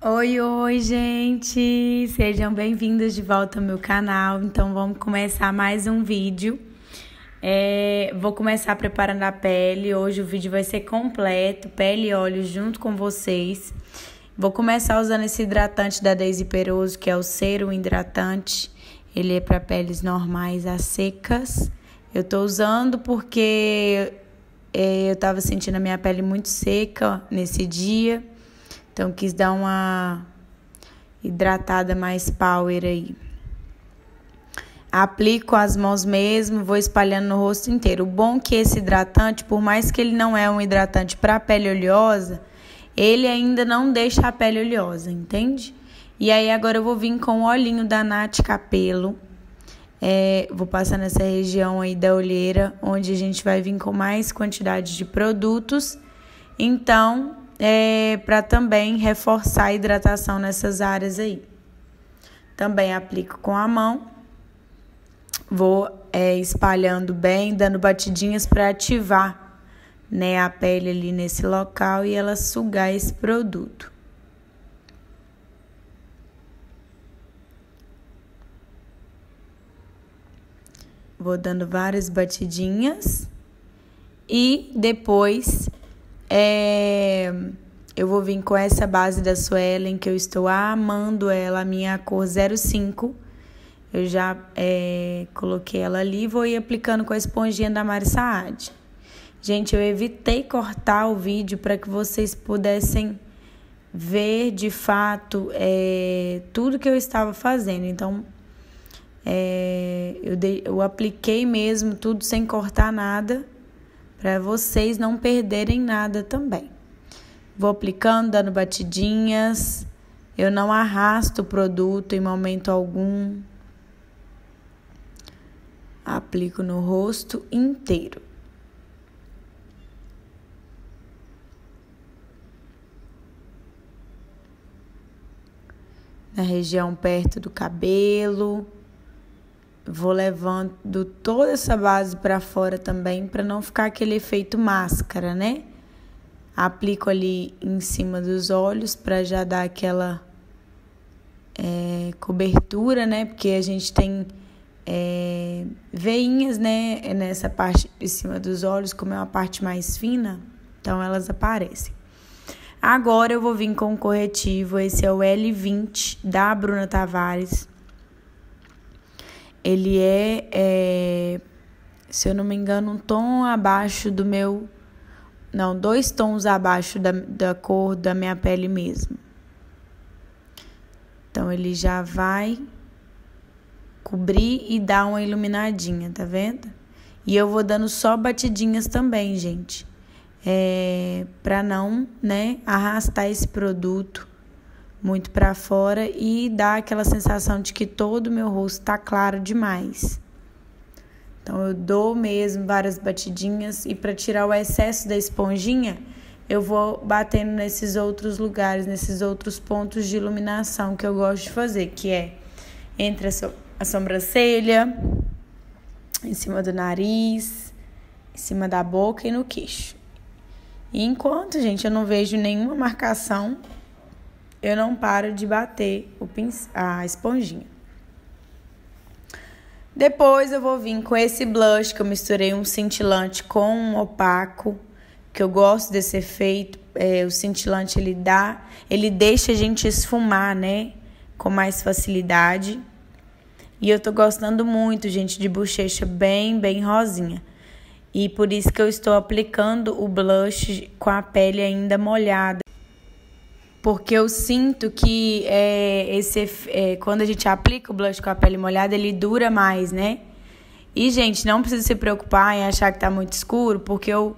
Oi, gente! Sejam bem-vindos de volta ao meu canal. Então, vamos começar mais um vídeo. Vou começar preparando a pele. Hoje o vídeo vai ser completo, pele e olhos junto com vocês. Vou começar usando esse hidratante da Daisy Peroso, que é o Serum Hidratante. Ele é para peles normais a secas. Eu tô usando porque eu tava sentindo a minha pele muito seca nesse dia. Então, quis dar uma hidratada mais power aí. Aplico as mãos mesmo, vou espalhando no rosto inteiro. O bom é que esse hidratante, por mais que ele não é um hidratante para pele oleosa, ele ainda não deixa a pele oleosa, entende? E aí, agora eu vou vir com o olhinho da Nath Capello. Vou passar nessa região aí da olheira, onde a gente vai vir com mais quantidade de produtos. Então, para também reforçar a hidratação nessas áreas aí. Também aplico com a mão. Vou espalhando bem, dando batidinhas para ativar, né, a pele ali nesse local e ela sugar esse produto. Vou dando várias batidinhas e depois eu vou vir com essa base da Suelen, que eu estou amando ela, a minha cor 05. Eu já coloquei ela ali e vou ir aplicando com a esponjinha da Mari Saad. Gente, eu evitei cortar o vídeo para que vocês pudessem ver de fato tudo que eu estava fazendo. Então, eu apliquei mesmo tudo sem cortar nada, para vocês não perderem nada também. Vou aplicando, dando batidinhas. Eu não arrasto o produto em momento algum. Aplico no rosto inteiro. Na região perto do cabelo. Vou levando toda essa base para fora também, para não ficar aquele efeito máscara, né? Aplico ali em cima dos olhos para já dar aquela cobertura, né? Porque a gente tem veinhas, né? Nessa parte de cima dos olhos, como é uma parte mais fina, então elas aparecem. Agora eu vou vir com o corretivo, esse é o L20 da Bruna Tavares. Ele se eu não me engano, um tom abaixo do meu... Não, 2 tons abaixo da cor da minha pele mesmo. Então, ele já vai cobrir e dar uma iluminadinha, tá vendo? E eu vou dando só batidinhas também, gente. Pra não, né, arrastar esse produto muito para fora e dar aquela sensação de que todo o meu rosto tá claro demais. Então, eu dou mesmo várias batidinhas e para tirar o excesso da esponjinha, eu vou batendo nesses outros lugares, nesses outros pontos de iluminação que eu gosto de fazer, que é entre a sobrancelha, em cima do nariz, em cima da boca e no queixo. E enquanto, gente, eu não vejo nenhuma marcação, eu não paro de bater a esponjinha. Depois eu vou vir com esse blush que eu misturei um cintilante com um opaco, que eu gosto desse efeito. O cintilante ele deixa a gente esfumar, né, com mais facilidade. E eu tô gostando muito, gente, de bochecha bem rosinha. E por isso que eu estou aplicando o blush com a pele ainda molhada. Porque eu sinto que quando a gente aplica o blush com a pele molhada, ele dura mais, né? E, gente, não precisa se preocupar em achar que tá muito escuro, porque eu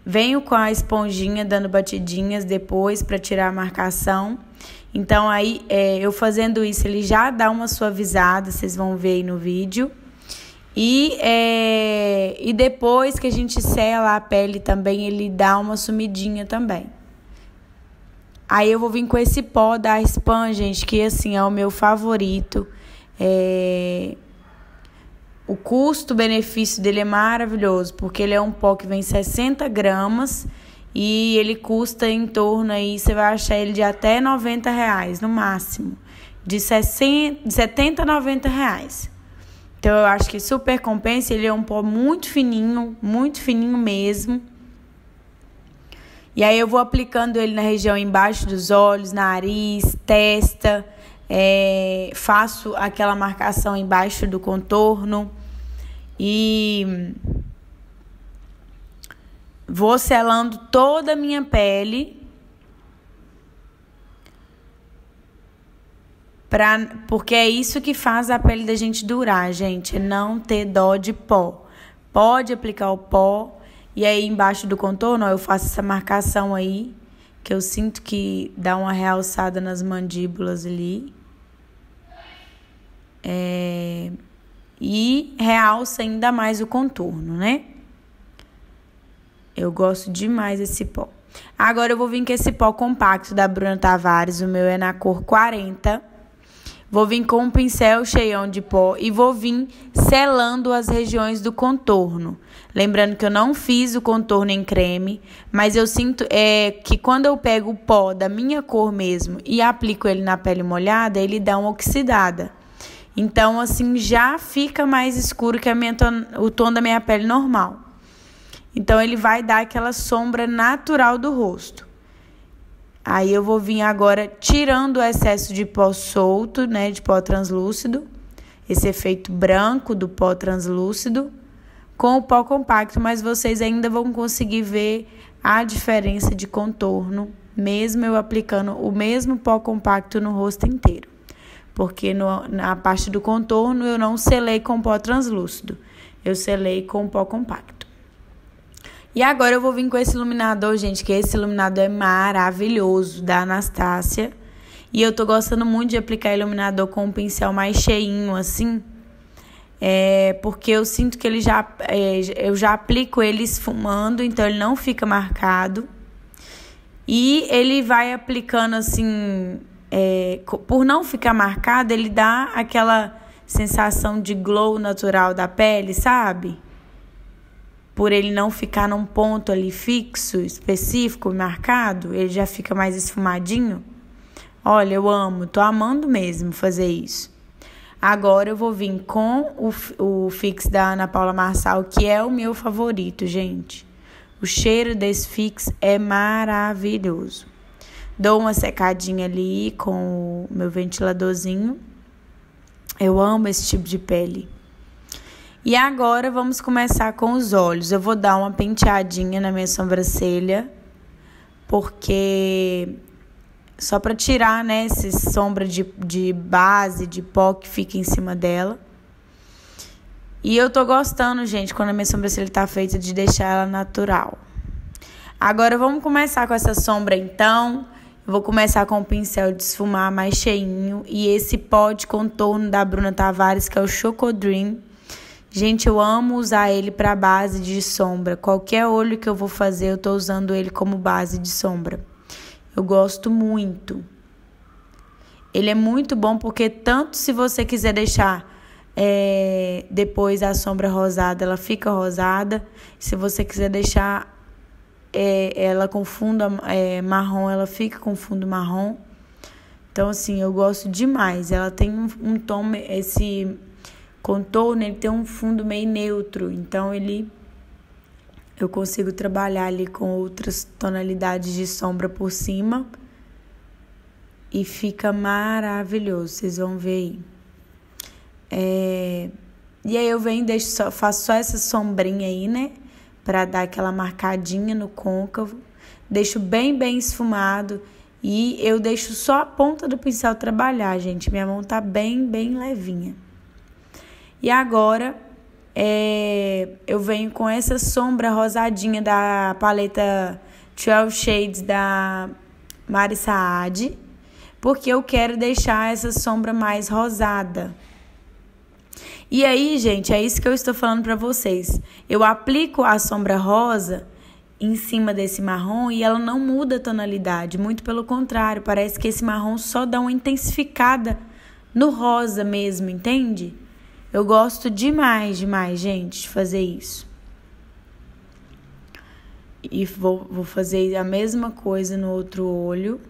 venho com a esponjinha dando batidinhas depois para tirar a marcação. Então, aí, eu fazendo isso, ele já dá uma suavizada, vocês vão ver aí no vídeo. E depois que a gente sela a pele também, ele dá uma sumidinha também. Aí eu vou vir com esse pó da Spam, gente, que assim é o meu favorito. O custo-benefício dele é maravilhoso, porque ele é um pó que vem 60 gramas E ele custa em torno aí, você vai achar ele de até R$90 no máximo. De 70 a R$90. Então eu acho que super compensa. Ele é um pó muito fininho mesmo. E aí eu vou aplicando ele na região embaixo dos olhos, nariz, testa. Faço aquela marcação embaixo do contorno. E vou selando toda a minha pele. Porque é isso que faz a pele da gente durar, gente. É não ter dó de pó. Pode aplicar o pó. E aí, embaixo do contorno, ó, eu faço essa marcação aí, que eu sinto que dá uma realçada nas mandíbulas ali. E realça ainda mais o contorno, né? Eu gosto demais desse pó. Agora eu vou vir com esse pó compacto da Bruna Tavares. O meu é na cor 40. Vou vir com um pincel cheião de pó e vou vir selando as regiões do contorno. Lembrando que eu não fiz o contorno em creme, mas eu sinto que quando eu pego o pó da minha cor mesmo e aplico ele na pele molhada, ele dá uma oxidada. Então, assim, já fica mais escuro que o tom da minha pele normal. Então, ele vai dar aquela sombra natural do rosto. Aí eu vou vir agora tirando o excesso de pó solto, né, de pó translúcido. Esse efeito branco do pó translúcido com o pó compacto, mas vocês ainda vão conseguir ver a diferença de contorno, mesmo eu aplicando o mesmo pó compacto no rosto inteiro. Porque na parte do contorno eu não selei com pó translúcido, eu selei com pó compacto. E agora eu vou vir com esse iluminador, gente, que esse iluminador é maravilhoso, da Anastasia. E eu tô gostando muito de aplicar iluminador com um pincel mais cheinho, assim. Porque eu sinto que eu já aplico ele esfumando, então ele não fica marcado. E ele vai aplicando, assim, por não ficar marcado, ele dá aquela sensação de glow natural da pele, sabe? Por ele não ficar num ponto ali fixo, específico, marcado, ele já fica mais esfumadinho. Olha, eu amo, tô amando mesmo fazer isso. Agora eu vou vir com o Fix da Ana Paula Marçal, que é o meu favorito, gente. O cheiro desse Fix é maravilhoso. Dou uma secadinha ali com o meu ventiladorzinho. Eu amo esse tipo de pele. E agora vamos começar com os olhos. Eu vou dar uma penteadinha na minha sobrancelha, porque só para tirar, né, essa sombra de base, de pó que fica em cima dela. E eu tô gostando, gente, quando a minha sobrancelha tá feita, de deixar ela natural. Agora vamos começar com essa sombra, então. Eu vou começar com o pincel de esfumar mais cheinho e esse pó de contorno da Bruna Tavares, que é o Choco Dream. Gente, eu amo usar ele para base de sombra. Qualquer olho que eu vou fazer, eu tô usando ele como base de sombra. Eu gosto muito. Ele é muito bom porque tanto se você quiser deixar depois a sombra rosada, ela fica rosada. Se você quiser deixar ela com fundo marrom, ela fica com fundo marrom. Então, assim, eu gosto demais. Ela tem um tom, esse contorno, ele tem um fundo meio neutro. Então, eu consigo trabalhar ali com outras tonalidades de sombra por cima. E fica maravilhoso, vocês vão ver aí. E aí eu venho e faço só essa sombrinha aí, né? Pra dar aquela marcadinha no côncavo. Deixo bem esfumado. E eu deixo só a ponta do pincel trabalhar, gente. Minha mão tá bem levinha. E agora eu venho com essa sombra rosadinha da paleta 12 Shades da Mari Saad, porque eu quero deixar essa sombra mais rosada. E aí, gente, é isso que eu estou falando pra vocês. Eu aplico a sombra rosa em cima desse marrom e ela não muda a tonalidade. Muito pelo contrário, parece que esse marrom só dá uma intensificada no rosa mesmo, entende? Eu gosto demais, gente, de fazer isso. E vou fazer a mesma coisa no outro olho.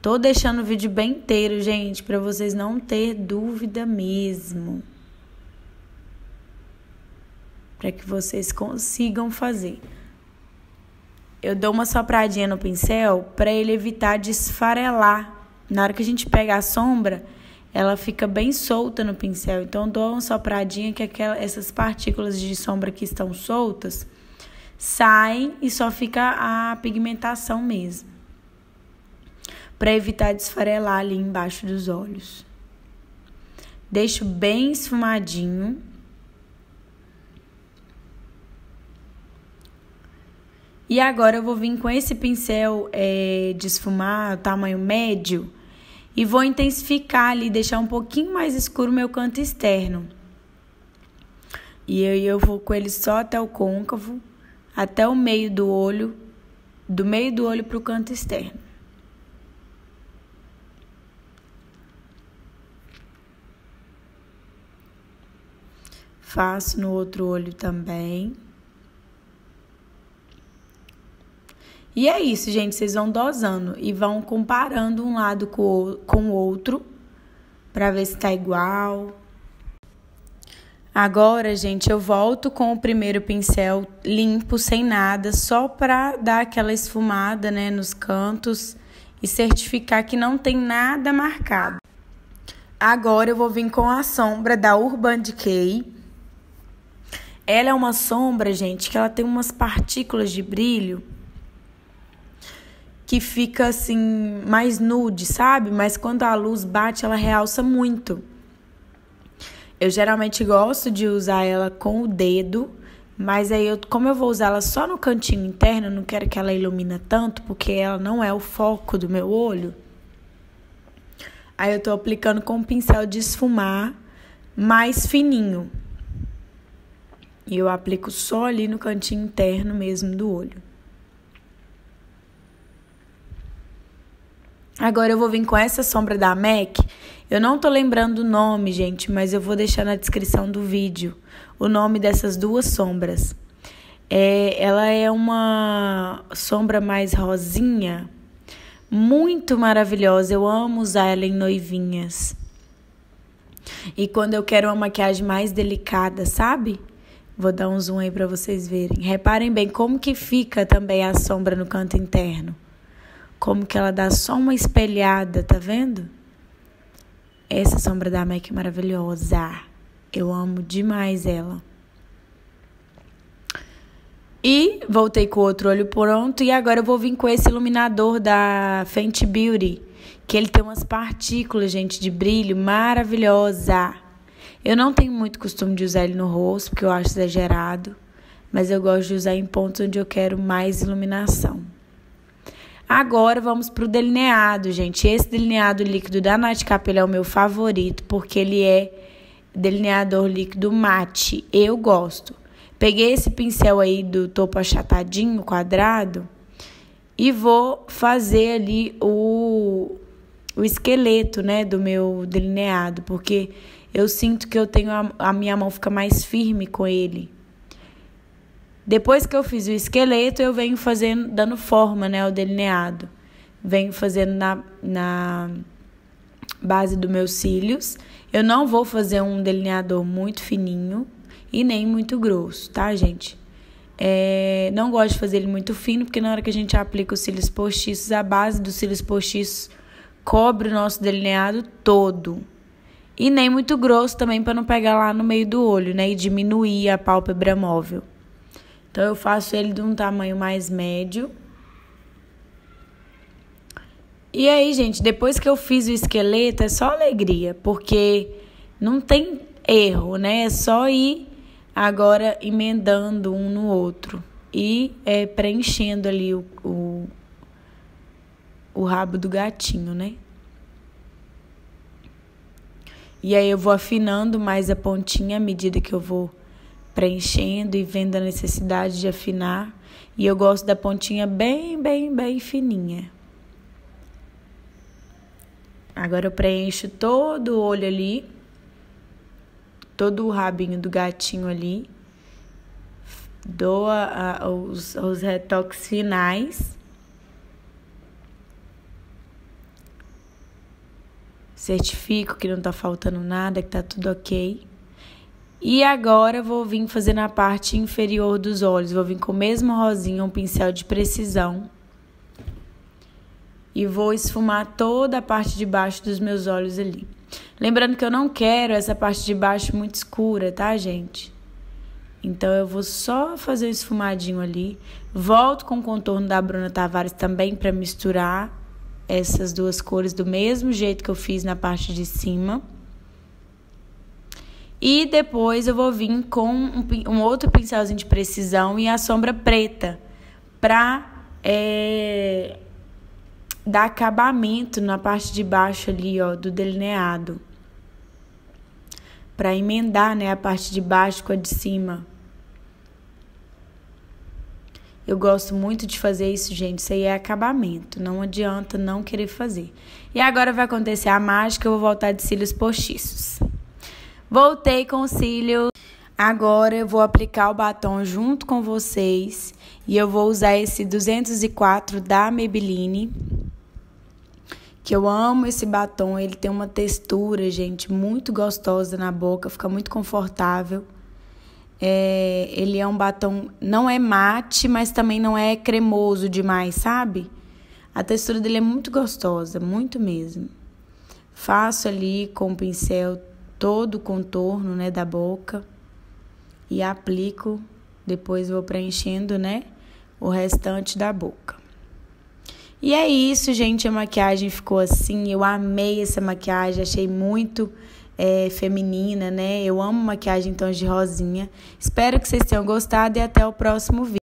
Tô deixando o vídeo bem inteiro, gente, para vocês não ter dúvida mesmo. Para que vocês consigam fazer. Eu dou uma sopradinha no pincel para ele evitar de esfarelar. Na hora que a gente pega a sombra, ela fica bem solta no pincel. Então, eu dou uma sopradinha que essas partículas de sombra que estão soltas saem e só fica a pigmentação mesmo. Para evitar de esfarelar ali embaixo dos olhos. Deixo bem esfumadinho. E agora eu vou vir com esse pincel de esfumar, tamanho médio, e vou intensificar ali, deixar um pouquinho mais escuro o meu canto externo. E aí eu vou com ele só até o côncavo, até o meio do olho para o canto externo. Faço no outro olho também. E é isso, gente. Vocês vão dosando e vão comparando um lado com o outro para ver se tá igual. Agora, gente, eu volto com o primeiro pincel limpo, sem nada, só para dar aquela esfumada, né, nos cantos e certificar que não tem nada marcado. Agora eu vou vir com a sombra da Urban Decay. Ela é uma sombra, gente, que ela tem umas partículas de brilho que fica assim mais nude, sabe? Mas quando a luz bate, ela realça muito. Eu geralmente gosto de usar ela com o dedo, mas aí como eu vou usar ela só no cantinho interno, eu não quero que ela ilumina tanto, porque ela não é o foco do meu olho. Aí eu tô aplicando com um pincel de esfumar mais fininho. E eu aplico só ali no cantinho interno mesmo do olho. Agora eu vou vir com essa sombra da MAC. Eu não tô lembrando o nome, gente, mas eu vou deixar na descrição do vídeo o nome dessas duas sombras. Ela é uma sombra mais rosinha, muito maravilhosa. Eu amo usar ela em noivinhas. E quando eu quero uma maquiagem mais delicada, sabe? Vou dar um zoom aí pra vocês verem. Reparem bem como que fica também a sombra no canto interno. Como que ela dá só uma espelhada, tá vendo? Essa sombra da MAC é maravilhosa. Eu amo demais ela. E voltei com o outro olho pronto. E agora eu vou vir com esse iluminador da Fenty Beauty. Que ele tem umas partículas, gente, de brilho maravilhosa. Eu não tenho muito costume de usar ele no rosto, porque eu acho exagerado. Mas eu gosto de usar em pontos onde eu quero mais iluminação. Agora vamos pro delineado, gente. Esse delineado líquido da Nath Capel é o meu favorito, porque ele é delineador líquido mate. Eu gosto. Peguei esse pincel aí do topo achatadinho, quadrado, e vou fazer ali o esqueleto, né, do meu delineado, porque eu sinto que eu tenho a minha mão fica mais firme com ele. Depois que eu fiz o esqueleto, eu venho fazendo, dando forma, né, ao delineado. Venho fazendo na base dos meus cílios. Eu não vou fazer um delineador muito fininho e nem muito grosso, tá, gente? Não gosto de fazer ele muito fino, porque na hora que a gente aplica os cílios postiços, a base dos cílios postiços cobre o nosso delineado todo. E nem muito grosso também, para não pegar lá no meio do olho, né, e diminuir a pálpebra móvel. Então, eu faço ele de um tamanho mais médio. E aí, gente, depois que eu fiz o esqueleto, é só alegria. Porque não tem erro, né? É só ir agora emendando um no outro. E preenchendo ali o rabo do gatinho, né? E aí, eu vou afinando mais a pontinha à medida que eu vou preenchendo e vendo a necessidade de afinar. E eu gosto da pontinha bem, bem, bem fininha. Agora eu preencho todo o olho ali, todo o rabinho do gatinho ali. dou os retoques finais. Certifico que não tá faltando nada, que tá tudo ok. E agora eu vou vir fazer na parte inferior dos olhos. Vou vir com o mesmo rosinha, um pincel de precisão. E vou esfumar toda a parte de baixo dos meus olhos ali. Lembrando que eu não quero essa parte de baixo muito escura, tá, gente? Então eu vou só fazer o esfumadinho ali. Volto com o contorno da Bruna Tavares também para misturar essas duas cores do mesmo jeito que eu fiz na parte de cima. E depois eu vou vir com um outro pincelzinho de precisão e a sombra preta para dar acabamento na parte de baixo ali, ó, do delineado. Para emendar, né, a parte de baixo com a de cima. Eu gosto muito de fazer isso, gente. Isso aí é acabamento. Não adianta não querer fazer. E agora vai acontecer a mágica. Eu vou voltar de cílios postiços. Voltei com os cílios. Agora eu vou aplicar o batom junto com vocês. E eu vou usar esse 204 da Maybelline. Que eu amo esse batom. Ele tem uma textura, gente, muito gostosa na boca. Fica muito confortável. Ele é um batom, não é mate, mas também não é cremoso demais, sabe? A textura dele é muito gostosa, muito mesmo. Faço ali com o pincel todo o contorno, né, da boca e aplico. Depois vou preenchendo, né, o restante da boca. E é isso, gente, a maquiagem ficou assim. Eu amei essa maquiagem, achei muito feminina, né? Eu amo maquiagem em tons de rosinha. Espero que vocês tenham gostado e até o próximo vídeo.